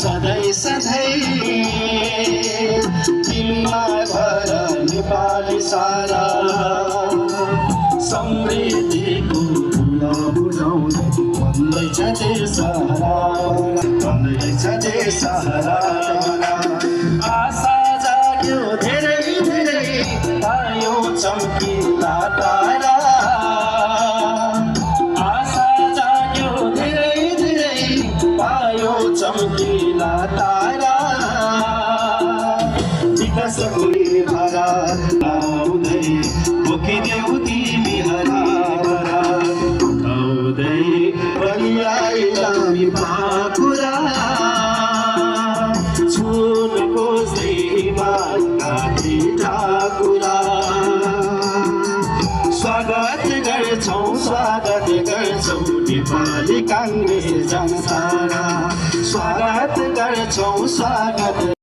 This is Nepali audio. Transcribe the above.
सधैँ सधैँ तिमीमा भर नेपाली सारा समृद्धिको फुल बुझाउँदै भन्दैछ देशहरा भन्दैछ देशहरा आशा जाग्यो धेरै धेरै पायो चम्किला तारा आशा जाग्यो धेरै धेरै पायो चम्किला तारा विकासको भारा आउँदै बोकिदेऊ तिमी हराभरा आउँदै बलिआइलामी पाखुरा छुन खोज्दै काठी ठाकुरा स्वागत गर्छौं नेपाली काङ्ग्रेस जनतारा स्वागत गर्छौं स्वागत